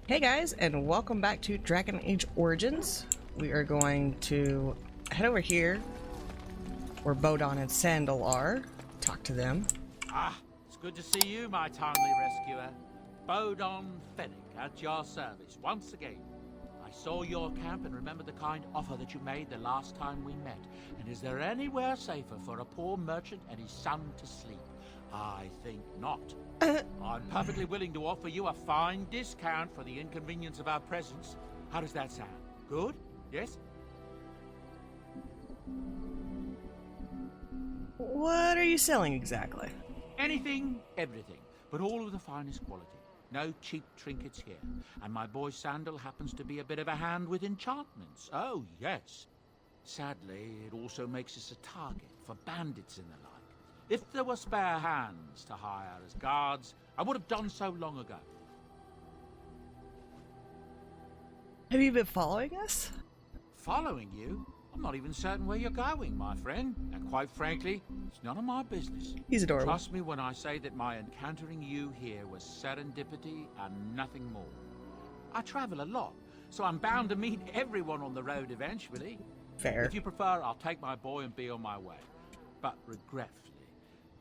Hey guys, and welcome back to Dragon Age Origins. We are going to head over here where Bodon and Sandal are. Talk to them. Ah, it's good to see you, my timely rescuer. Bodon Fennec at your service once again. I saw your camp and remember the kind offer that you made the last time we met. And is there anywhere safer for a poor merchant and his son to sleep? I think not. I'm perfectly willing to offer you a fine discount for the inconvenience of our presence. How does that sound? Good? Yes? What are you selling exactly? Anything, everything, but all of the finest quality. No cheap trinkets here. And my boy Sandal happens to be a bit of a hand with enchantments. Oh, yes. Sadly, it also makes us a target for bandits and the like. If there were spare hands to hire as guards, I would have done so long ago. Have you been following us? Following you? I'm not even certain where you're going, my friend. And quite frankly, it's none of my business. He's adorable. Trust me when I say that my encountering you here was serendipity and nothing more. I travel a lot, so I'm bound to meet everyone on the road eventually. Fair. If you prefer, I'll take my boy and be on my way. But regretfully,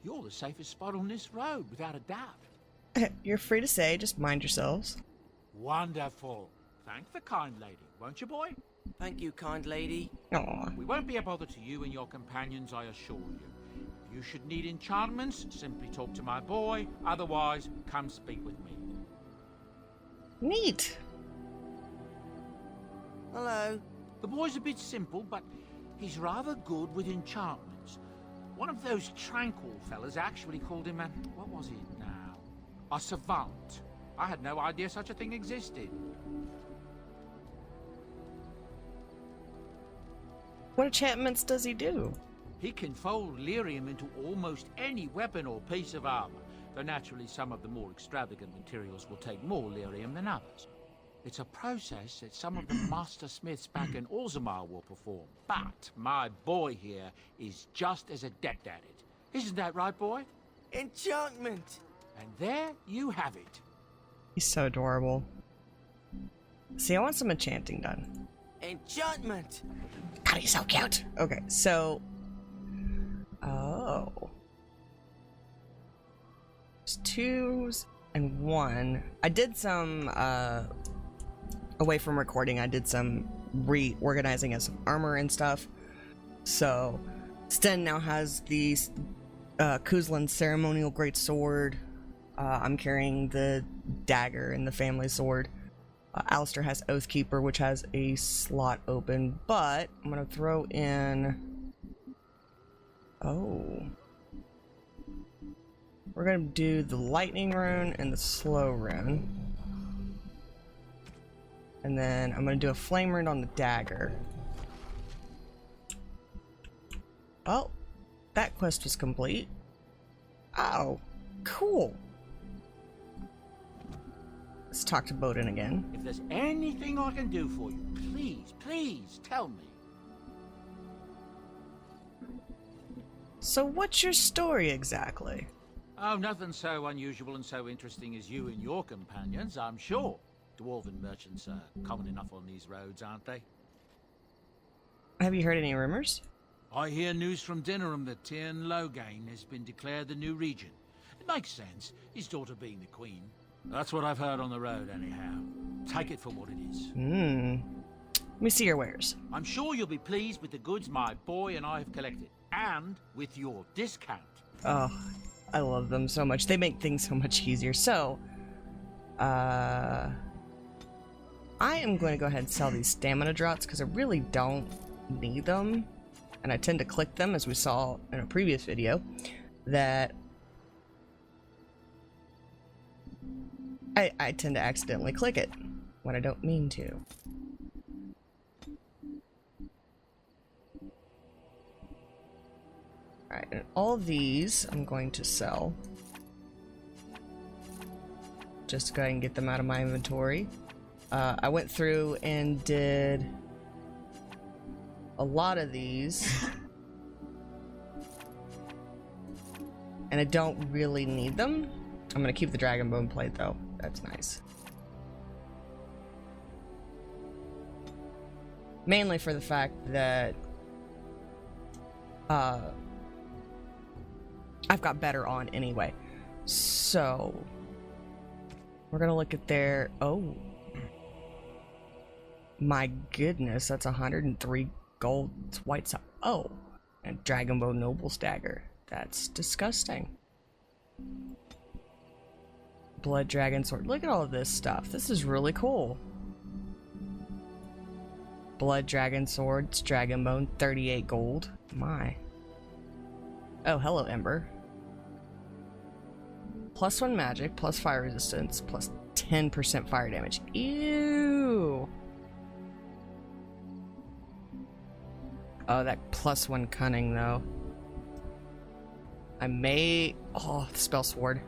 you're the safest spot on this road, without a doubt. You're free to say, just mind yourselves. Wonderful. Thank the kind lady, won't you, boy? Thank you, kind lady. Aw. We won't be a bother to you and your companions, I assure you. If you should need enchantments, simply talk to my boy. Otherwise, come speak with me. Neat. Hello. The boy's a bit simple, but he's rather good with enchantments. One of those tranquil fellas actually called him a... what was it now? A savant. I had no idea such a thing existed. What enchantments does he do? He can fold leery into almost any weapon or piece of armor, though naturally some of the more extravagant materials will take more lyrium than others. It's a process that some of the master smiths back in Orzammar will perform, but my boy here is just as adept at it. Isn't that right, boy? Enchantment. And there you have it. He's so adorable. See, I want some enchanting done. Enchantment. God, he's so cute. Okay, so... oh. There's 2s and 1. I did some, away from recording, I did some reorganizing of some armor and stuff. So, Sten now has the Kuzlan ceremonial great sword. I'm carrying the dagger and the family sword. Alistair has Oathkeeper, which has a slot open, but I'm gonna throw in... oh. We're gonna do the lightning rune and the slow rune. And then I'm gonna do a flame rune on the dagger. Oh, that quest was complete. Oh, cool. Let's talk to Bodon again. If there's anything I can do for you, please tell me. So what's your story exactly? Oh, nothing so unusual and so interesting as you and your companions, I'm sure. Dwarven merchants are common enough on these roads, aren't they? Have you heard any rumors? I hear news from Dinnerham that Tyrn Loghain has been declared the new regent. It makes sense, his daughter being the queen. That's what I've heard on the road, anyhow. Take it for what it is. Let me see your wares. I'm sure you'll be pleased with the goods my boy and I have collected, and with your discount. Oh, I love them so much. They make things so much easier. So, I am going to go ahead and sell these stamina draughts because I really don't need them. And I tend to click them, as we saw in a previous video, that I tend to accidentally click it when I don't mean to. Alright, and all these I'm going to sell. Just to go ahead and get them out of my inventory. I went through and did a lot of these. And I don't really need them. I'm gonna keep the dragon bone plate though. That's nice. Mainly for the fact that I've got better on anyway. So we're gonna look at their, oh my goodness, that's 103 gold. It's white stuff. Oh, and Dragonbow Noble's dagger. That's disgusting. Blood Dragon Sword. Look at all of this stuff. This is really cool. Blood Dragon Swords, Dragon Bone, 38 gold. My. Oh, hello, Ember. +1 magic, plus fire resistance, plus 10% fire damage. Ew. Oh, that +1 cunning, though. I may... Oh, the spell sword.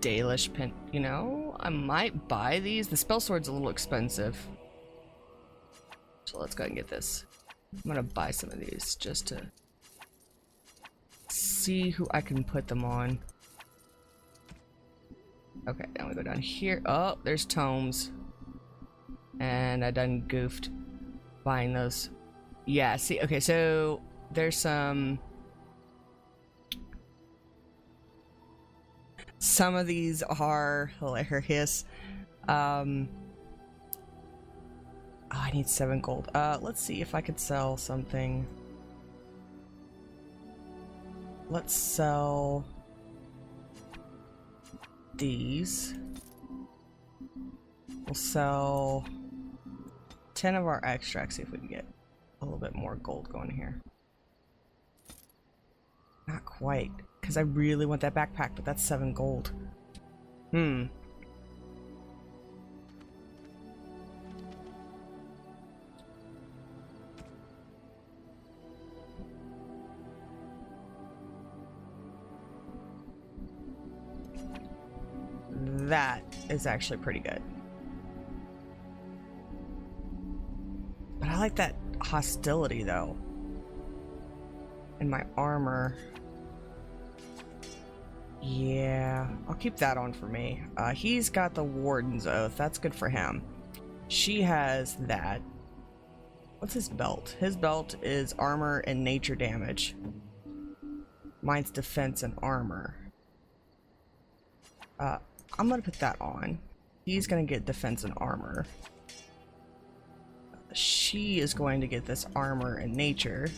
Dalish pin. You know, I might buy these. The spell sword's a little expensive. So let's go ahead and get this. I'm gonna buy some of these just to see who I can put them on. Okay, now we go down here. Oh, there's tomes. And I done goofed buying those. Yeah, see, okay, so there's some of these are hilarious. Oh, I need 7 gold. Let's see if I could sell something. Let's sell these. We'll sell 10 of our extracts, see if we can get a little bit more gold going here. Not quite, because I really want that backpack, but that's 7 gold. That is actually pretty good. But I like that hostility, though. And my armor. Yeah, I'll keep that on for me. He's got the Warden's Oath. That's good for him. She has that. What's his belt? His belt is armor and nature damage. Mine's defense and armor. I'm gonna put that on. He's gonna get defense and armor. She is going to get this armor and nature.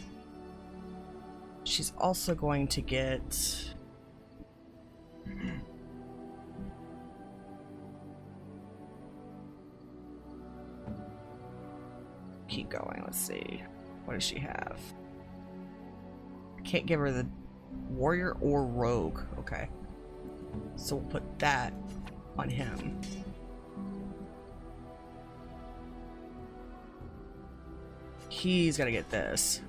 She's also going to get... Keep going, let's see. What does she have? I can't give her the warrior or rogue. Okay. So we'll put that on him. He's gonna get this.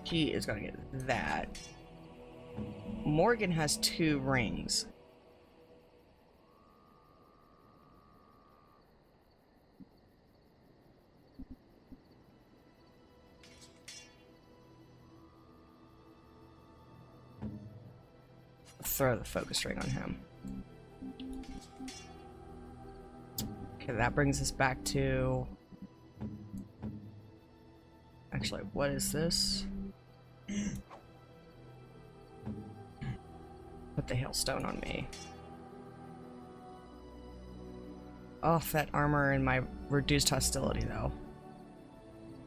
He is gonna get that. Morrigan has 2 rings. Throw the focus ring on him. Okay, that brings us back to... Actually, what is this? Put the hailstone on me. Off that armor and my reduced hostility, though.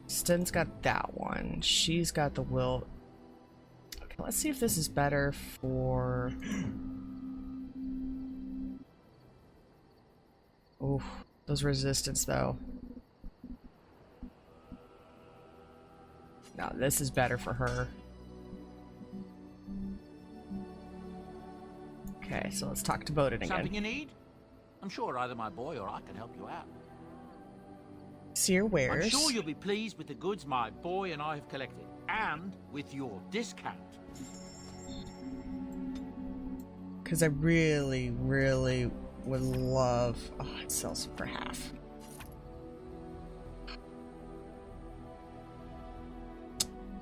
Sten's got that one. She's got the will. Okay, let's see if this is better for... Ooh, those resistance, though. No, this is better for her. Okay, so let's talk to Bowden again. Something you need? I'm sure either my boy or I can help you out. See your wares. I'm sure you'll be pleased with the goods my boy and I have collected, and with your discount. Because I really, really would love... Oh, it sells for half.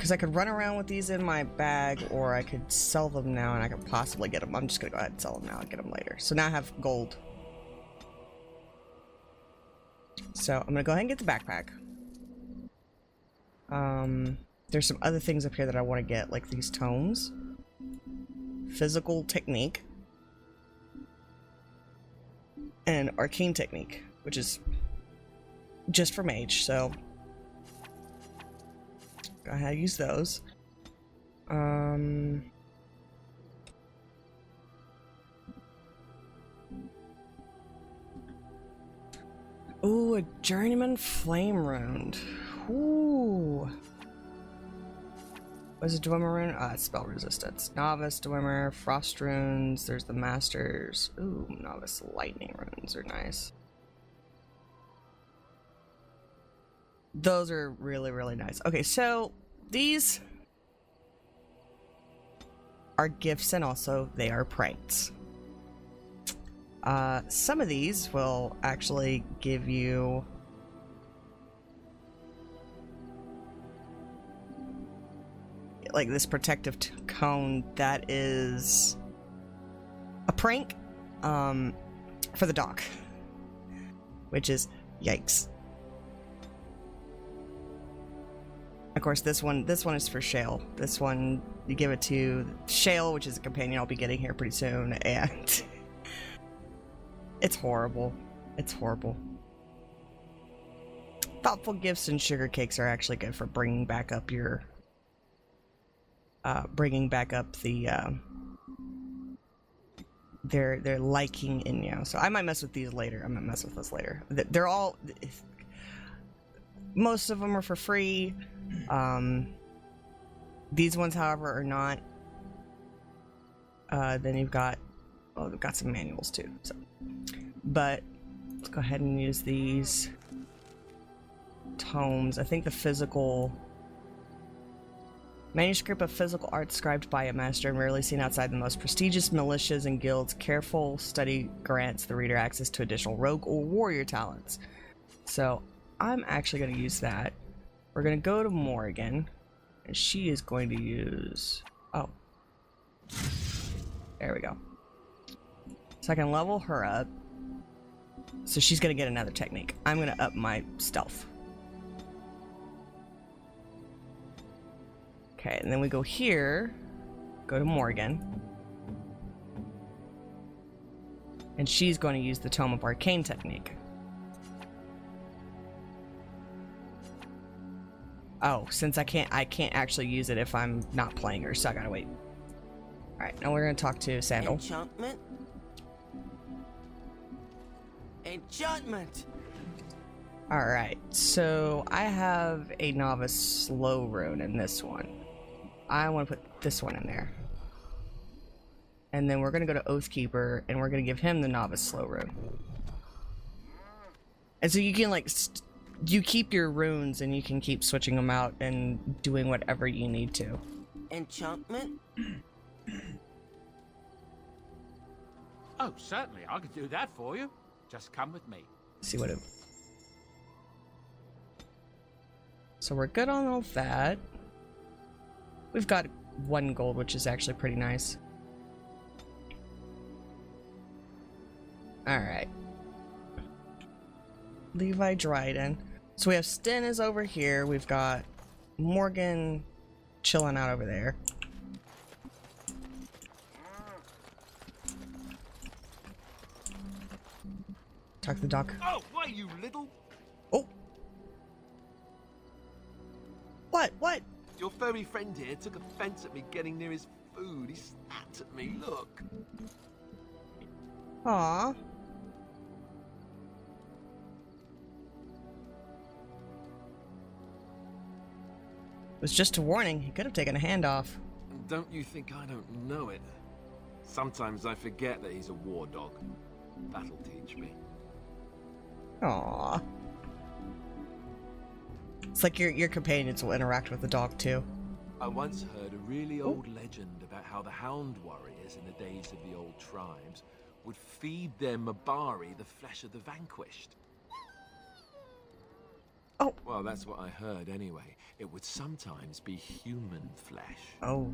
because I could run around with these in my bag, or I could sell them now and I could possibly get them. I'm just gonna go ahead and sell them now and get them later. So now I have gold. So I'm gonna go ahead and get the backpack. There's some other things up here that I want to get, like these tomes. Physical technique. And arcane technique, which is just for mage, so go ahead and use those. Ooh, a journeyman flame rune. Ooh. What's a Dwemer rune? It's spell resistance. Novice, Dwemer, frost runes. There's the masters. Ooh, novice lightning runes are nice. Those are really, really nice. Okay, so these are gifts and also they are pranks. Some of these will actually give you like this protective cone that is a prank for the dog, which is yikes. Of course, this one is for Shale. This one you give it to Shale, which is a companion I'll be getting here pretty soon, and it's horrible. It's horrible. Thoughtful gifts and sugar cakes are actually good for bringing back up your their liking in you. So I might mess with these later. I might mess with this later. They're all, most of them are for free. These ones, however, are not. Then you've got, oh, they've got some manuals too. So, but let's go ahead and use these tomes. I think the physical manuscript of physical art scribed by a master and rarely seen outside the most prestigious militias and guilds. Careful study grants the reader access to additional rogue or warrior talents. So I'm actually going to use that. We're going to go to Morrigan, and she is going to use, oh, there we go. So I can level her up. So she's going to get another technique. I'm going to up my stealth. Okay, and then we go here, go to Morrigan, and she's going to use the Tome of Arcane technique. Oh, since I can't actually use it if I'm not playing her, so I gotta wait. Alright, now we're gonna talk to Sandal. Enchantment? Enchantment! Alright, so I have a novice slow rune in this one. I want to put this one in there. And then we're going to go to Oathkeeper, and we're going to give him the novice slow rune. And so you can, like, you keep your runes, and you can keep switching them out and doing whatever you need to. Enchantment? Oh, certainly, I could do that for you. Just come with me. Let's see what it... So we're good on all that. We've got 1 gold, which is actually pretty nice. Alright. Levi Dryden. So we have Sten is over here. We've got Morgan chilling out over there. Talk to the dog. Oh, why, you little... Oh! What? What? Your furry friend here took offense at me getting near his food. He snapped at me, look. Aww. It was just a warning. He could have taken a hand off. Don't you think I don't know it? Sometimes I forget that he's a war dog. That'll teach me. Aww. It's like your companions will interact with the dog too. I once heard a really old legend about how the hound warriors in the days of the old tribes would feed their Mabari the flesh of the vanquished. Oh. Well, Well, that's what I heard anyway. It would sometimes be human flesh. Oh.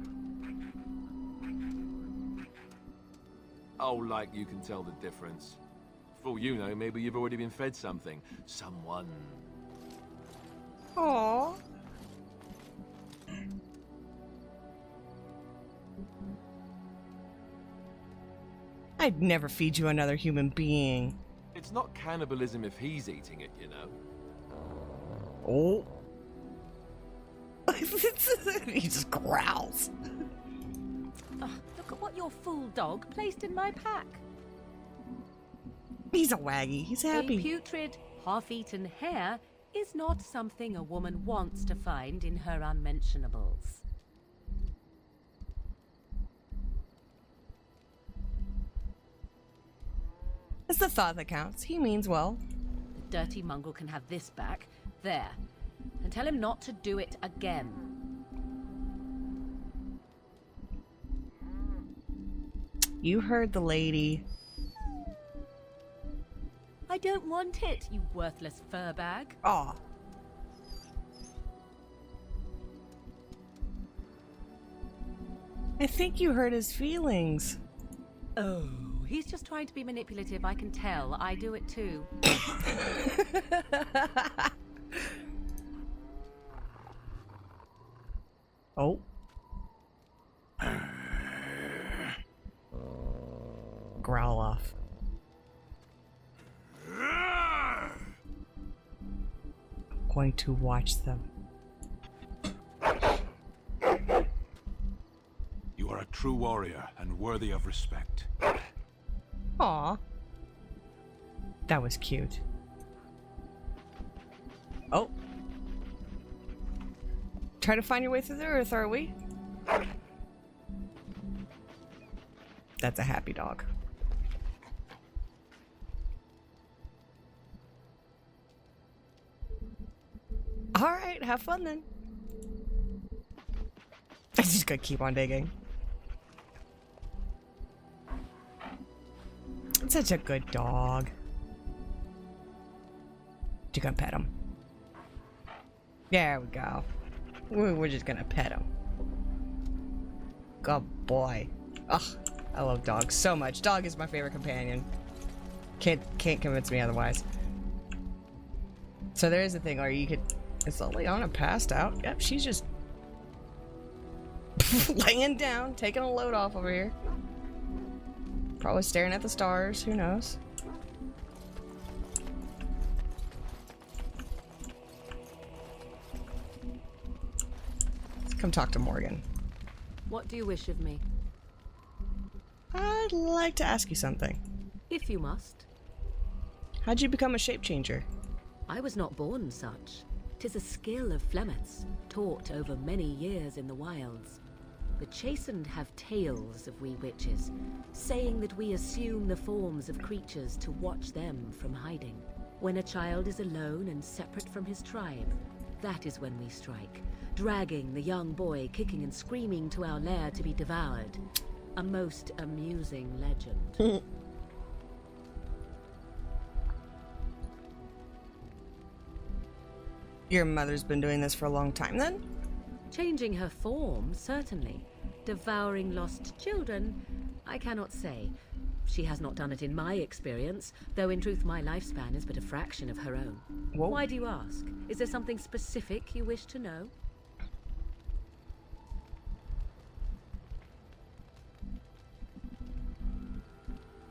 Oh, like you can tell the difference. For all you know, maybe you've already been fed something. Someone. Aww. I'd never feed you another human being. It's not cannibalism if he's eating it, you know. Oh. He just growls. Ugh, look at what your fool dog placed in my pack. He's a waggy. He's A happy. putrid, half-eaten hare is not something a woman wants to find in her unmentionables. It's the thought that counts. He means well. The dirty mongrel can have this back. There. And tell him not to do it again. You heard the lady. I don't want it, you worthless fur bag. Aw. I think you hurt his feelings. Oh, he's just trying to be manipulative, I can tell. I do it too. Oh. Growl off. I'm going to watch them. You are a true warrior and worthy of respect. Aw. That was cute. Oh. Try to find your way through the earth, are we? That's a happy dog. Alright, have fun then. I'm just gonna keep on digging. It's such a good dog. You gonna pet him? There we go. We're just gonna pet him. Good boy. Ugh, I love dogs so much. Dog is my favorite companion. Can't convince me otherwise. So there is a thing where you could. Is Lelian passed out? Yep, she's just laying down, taking a load off over here. Probably staring at the stars. Who knows? Let's come talk to Morrigan. What do you wish of me? I'd like to ask you something. If you must. How'd you become a shape changer? I was not born such. 'Tis a skill of Flemeth's, taught over many years in the wilds. The chastened have tales of we witches, saying that we assume the forms of creatures to watch them from hiding. When a child is alone and separate from his tribe, that is when we strike, dragging the young boy kicking and screaming to our lair to be devoured. A most amusing legend. Your mother's been doing this for a long time then? Changing her form, certainly. Devouring lost children, I cannot say. She has not done it in my experience, though in truth my lifespan is but a fraction of her own. Whoa. Why do you ask? Is there something specific you wish to know?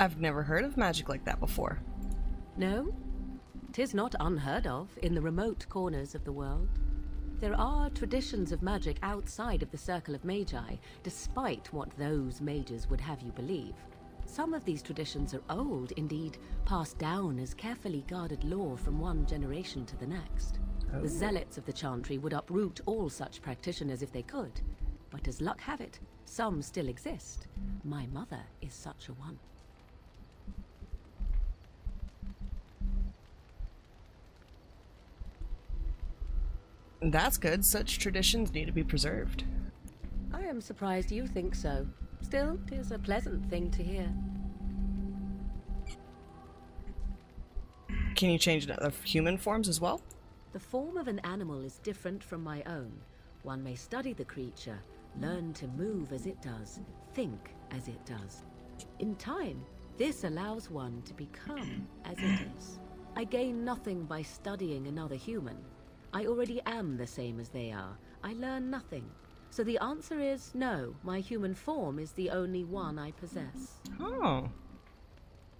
I've never heard of magic like that before. No? 'Tis not unheard of in the remote corners of the world. There are traditions of magic outside of the circle of magi, despite what those mages would have you believe. Some of these traditions are old, indeed, passed down as carefully guarded lore from one generation to the next. Oh. The zealots of the chantry would uproot all such practitioners if they could. But as luck have it, some still exist. My mother is such a one. That's good. Such traditions need to be preserved. I am surprised you think so. Still, 'tis a pleasant thing to hear. Can you change into other human forms as well? The form of an animal is different from my own. One may study the creature, learn to move as it does, think as it does. In time, this allows one to become as it is. I gain nothing by studying another human. I already am the same as they are. I learn nothing. So the answer is no, my human form is the only one I possess. Oh.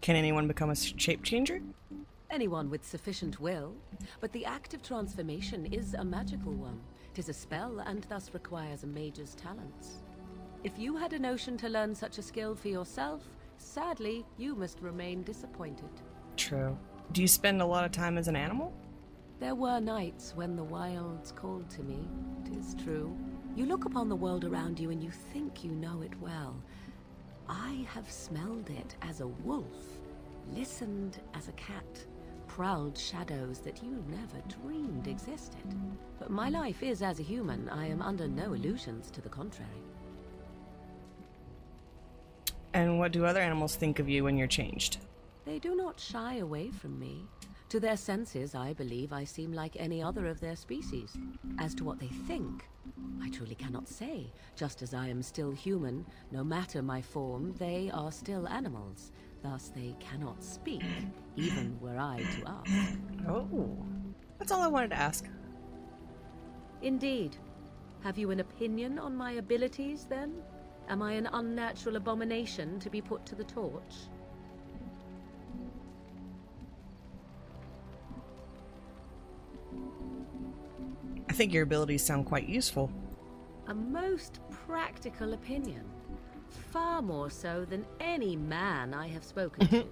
Can anyone become a shape changer? Anyone with sufficient will, but the act of transformation is a magical one. 'Tis a spell and thus requires a mage's talents. If you had a notion to learn such a skill for yourself, sadly, you must remain disappointed. True. Do you spend a lot of time as an animal? There were nights when the wilds called to me, 'tis true. You look upon the world around you and you think you know it well. I have smelled it as a wolf, listened as a cat, prowled shadows that you never dreamed existed. But my life is as a human. I am under no illusions to the contrary. And what do other animals think of you when you're changed? They do not shy away from me. To their senses, I believe I seem like any other of their species. As to what they think, I truly cannot say. Just as I am still human, no matter my form, they are still animals. Thus they cannot speak, even were I to ask. Oh. That's all I wanted to ask. Indeed. Have you an opinion on my abilities, then? Am I an unnatural abomination to be put to the torch? I think your abilities sound quite useful. A most practical opinion. Far more so than any man I have spoken to.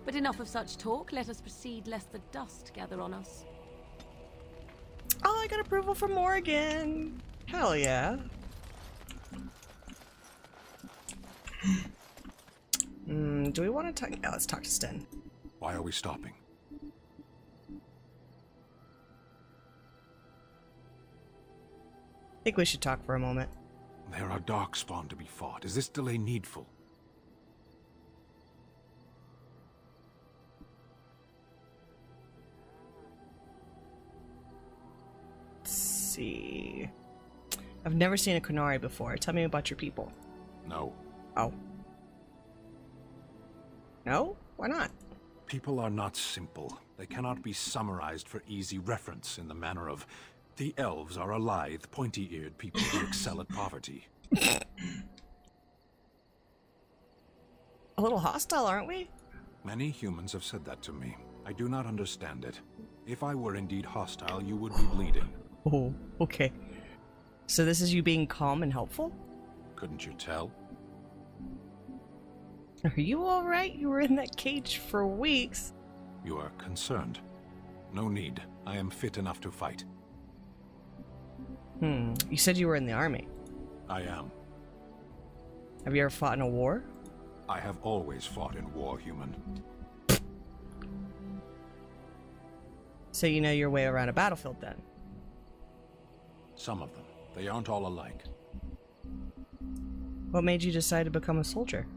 But enough of such talk. Let us proceed, lest the dust gather on us. Oh, I got approval from Morrigan. Hell yeah. Do we want to talk? Yeah, let's talk to Sten. Why are we stopping? I think we should talk for a moment. There are darkspawn to be fought. Is this delay needful? Let's see. I've never seen a Kunari before. Tell me about your people. No. Oh. No? Why not? People are not simple. They cannot be summarized for easy reference in the manner of, the elves are a lithe, pointy-eared people who excel at poverty. A little hostile, aren't we? Many humans have said that to me. I do not understand it. If I were indeed hostile, you would be bleeding. Oh, okay. So this is you being calm and helpful? Couldn't you tell? Are you alright? You were in that cage for weeks. You are concerned. No need. I am fit enough to fight. You said you were in the army. I am. Have you ever fought in a war? I have always fought in war, human. So you know your way around a battlefield then? Some of them. They aren't all alike. What made you decide to become a soldier?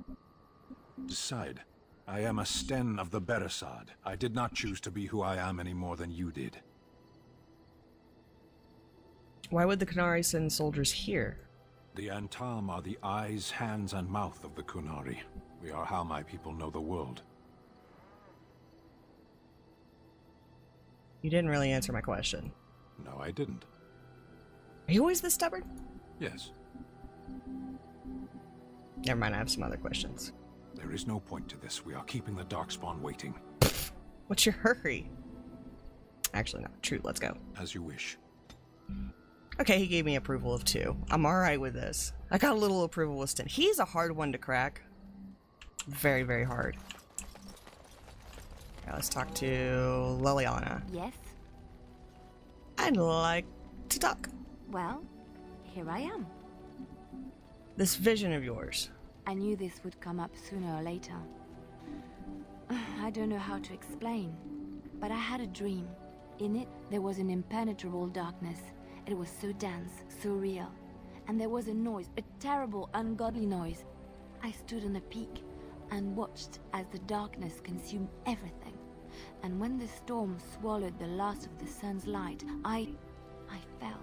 Decide. I am a Sten of the Beresad. I did not choose to be who I am any more than you did. Why would the Kunari send soldiers here? The Antam are the eyes, hands, and mouth of the Kunari. We are how my people know the world. You didn't really answer my question. No, I didn't. Are you always this stubborn? Yes. Never mind, I have some other questions. There is no point to this. We are keeping the Darkspawn waiting. What's your hurry? Actually, not true. Let's go. As you wish. Okay, he gave me approval of 2. I'm alright with this. I got a little approval with Sten. He's a hard one to crack. Very, very hard. Now let's talk to Leliana. Yes? I'd like to talk. Well, here I am. This vision of yours. I knew this would come up sooner or later. I don't know how to explain, but I had a dream. In it, there was an impenetrable darkness. It was so dense, so real. And there was a noise, a terrible, ungodly noise. I stood on a peak and watched as the darkness consumed everything. And when the storm swallowed the last of the sun's light, I fell,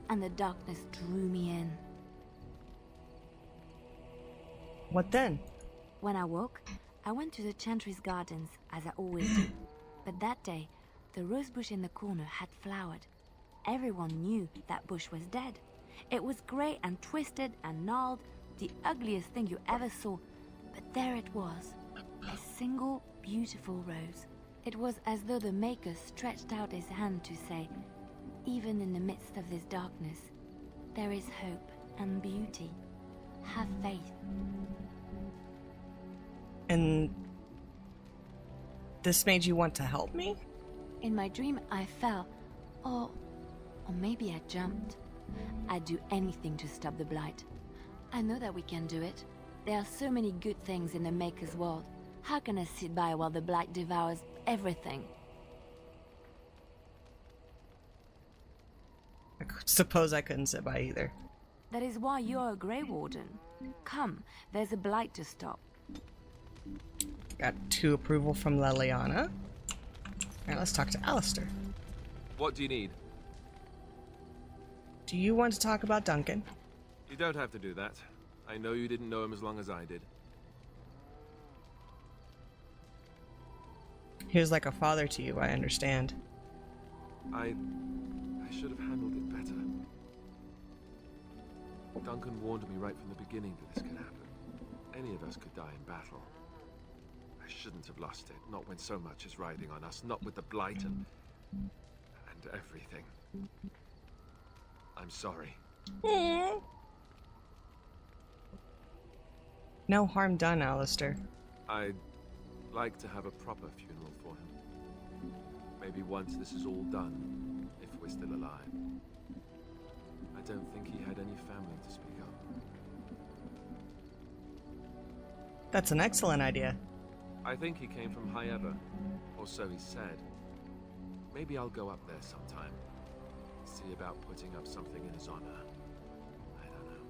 and the darkness drew me in. What then? When I woke, I went to the Chantry's gardens, as I always do. But that day, the rose bush in the corner had flowered. Everyone knew that bush was dead. It was grey and twisted and gnarled, the ugliest thing you ever saw. But there it was, a single beautiful rose. It was as though the Maker stretched out his hand to say, even in the midst of this darkness, there is hope and beauty. Have faith. And this made you want to help me? In my dream, I fell, or maybe I jumped. I'd do anything to stop the blight. I know that we can do it. There are so many good things in the Maker's world. How can I sit by while the blight devours everything? I suppose I couldn't sit by either. That is why you're a Grey Warden. Come, there's a blight to stop. Got 2 approval from Leliana. Alright, let's talk to Alistair. What do you need? Do you want to talk about Duncan? You don't have to do that. I know you didn't know him as long as I did. He was like a father to you, I understand. I should have handled it better. Duncan warned me right from the beginning that this could happen. Any of us could die in battle. I shouldn't have lost it, not when so much is riding on us, not with the blight and everything. I'm sorry. No harm done, Alistair. I'd like to have a proper funeral for him. Maybe once this is all done, if we're still alive. I don't think he had any family to speak of. That's an excellent idea. I think he came from High Ever, or so he said. Maybe I'll go up there sometime. See about putting up something in his honor. I don't know.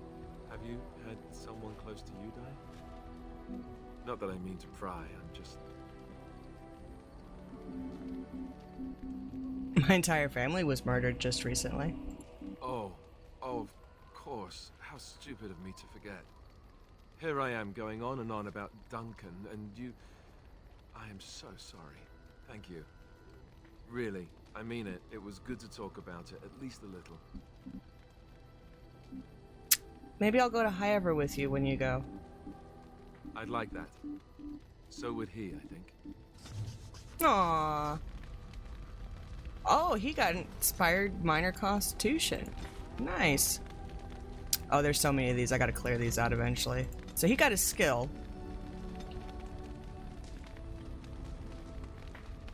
Have you had someone close to you die? Not that I mean to pry, I'm just... My entire family was murdered just recently. Oh, of course. How stupid of me to forget. Here I am going on and on about Duncan, and you... I am so sorry. Thank you. Really, I mean it. It was good to talk about it, at least a little. Maybe I'll go to High Ever with you when you go. I'd like that. So would he, I think. Aww. Oh, he got inspired minor constitution. Nice. Oh, there's so many of these. I gotta clear these out eventually. So he got his skill.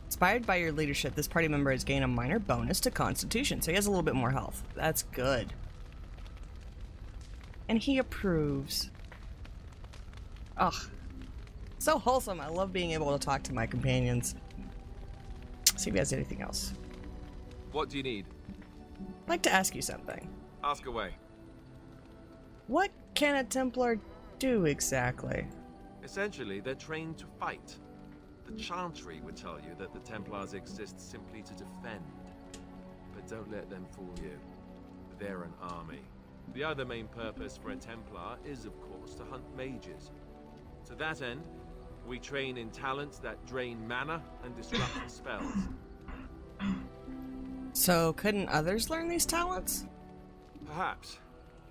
Inspired by your leadership, this party member has gained a minor bonus to constitution, so he has a little bit more health. That's good. And he approves. Ugh. So wholesome. I love being able to talk to my companions. See if he has anything else. What do you need? I'd like to ask you something. Ask away. What can a Templar do exactly? Essentially, they're trained to fight. The Chantry would tell you that the Templars exist simply to defend. But don't let them fool you. They're an army. The other main purpose for a Templar is, of course, to hunt mages. To that end, we train in talents that drain mana and disrupt spells. So couldn't others learn these talents? Perhaps,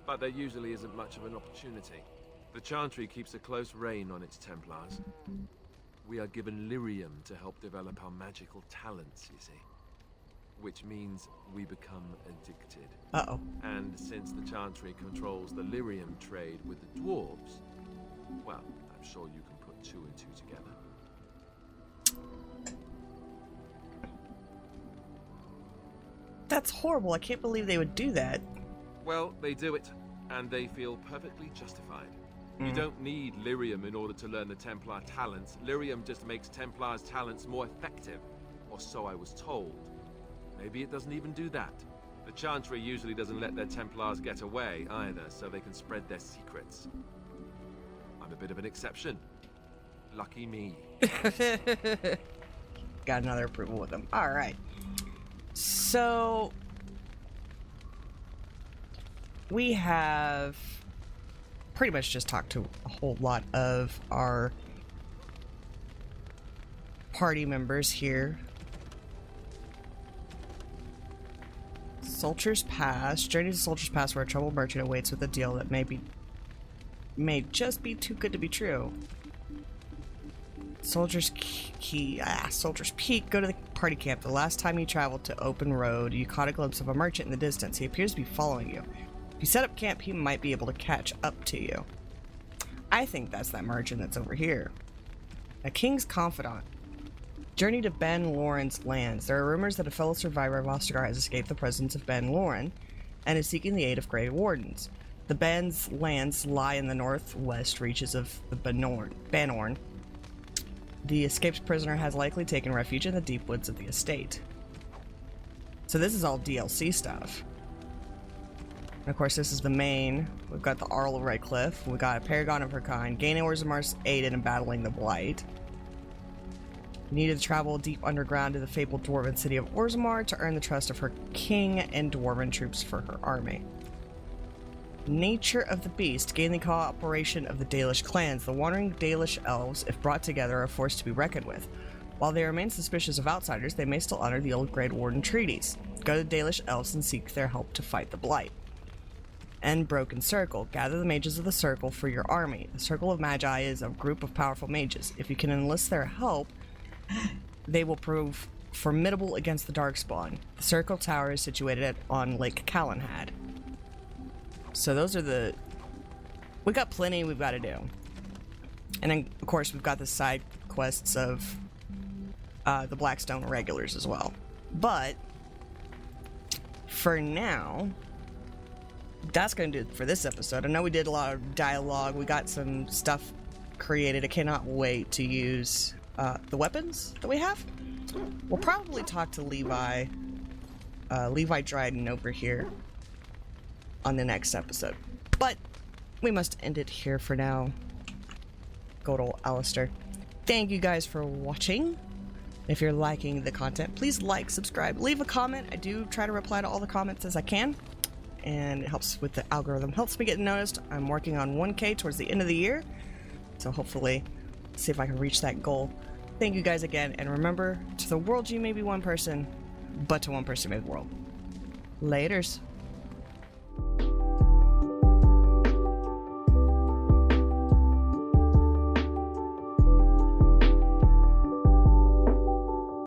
but there usually isn't much of an opportunity. The Chantry keeps a close rein on its Templars. We are given lyrium to help develop our magical talents, you see. Which means we become addicted. Uh-oh. And since the Chantry controls the lyrium trade with the dwarves, well, I'm sure you can put 2 and 2 together. That's horrible. I can't believe they would do that. Well, they do it, and they feel perfectly justified. You don't need lyrium in order to learn the Templar talents. Lyrium just makes Templars' talents more effective, or so I was told. Maybe it doesn't even do that. The Chantry usually doesn't let their Templars get away either, so they can spread their secrets. I'm a bit of an exception. Lucky me. got another approval with them. All right. So we have pretty much just talked to a whole lot of our party members here. Soldier's Pass. Journey to Soldier's Pass, where a troubled merchant awaits with a deal that may just be too good to be true. Soldier's Soldier's Peak. Go to the party camp. The last time you traveled to Open Road, you caught a glimpse of a merchant in the distance. He appears to be following you. If you set up camp, he might be able to catch up to you. I think that's that merchant that's over here. A king's confidant. Journey to Ben Lauren's lands. There are rumors that a fellow survivor of Ostergar has escaped the presence of Ben Lauren and is seeking the aid of Grey Wardens. The Ben's lands lie in the northwest reaches of the Banorn. The escaped prisoner has likely taken refuge in the deep woods of the estate. So this is all DLC stuff. And of course, this is the main. We've got the Arl of Redcliffe. We've got a Paragon of her kind. Gain Orzamar's aid in battling the Blight. You needed to travel deep underground to the fabled dwarven city of Orzammar to earn the trust of her king and dwarven troops for her army. Nature of the beast. Gain the cooperation of the Dalish clans. The wandering Dalish elves, if brought together, are a force to be reckoned with. While they remain suspicious of outsiders, they may still honor the old Grey Warden treaties. Go to the Dalish elves and seek their help to fight the Blight. And Broken Circle. Gather the mages of the Circle for your army. The Circle of Magi is a group of powerful mages. If you can enlist their help, they will prove formidable against the Darkspawn. The Circle Tower is situated on Lake Calenhad. So those are the... We got plenty we've got to do. And then, of course, we've got the side quests of the Blackstone regulars as well. But for now, that's going to do it for this episode. I know we did a lot of dialogue. We got some stuff created. I cannot wait to use the weapons that we have. We'll probably talk to Levi Dryden over here on the next episode. But we must end it here for now. Good old Alistair. Thank you guys for watching. If you're liking the content, please like, subscribe, leave a comment. I do try to reply to all the comments as I can, and it helps with the algorithm, helps me get noticed. I'm working on 1K towards the end of the year, so hopefully see if I can reach that goal. Thank you guys again, and remember, to the world you may be one person, but to one person you may be the world. Laters.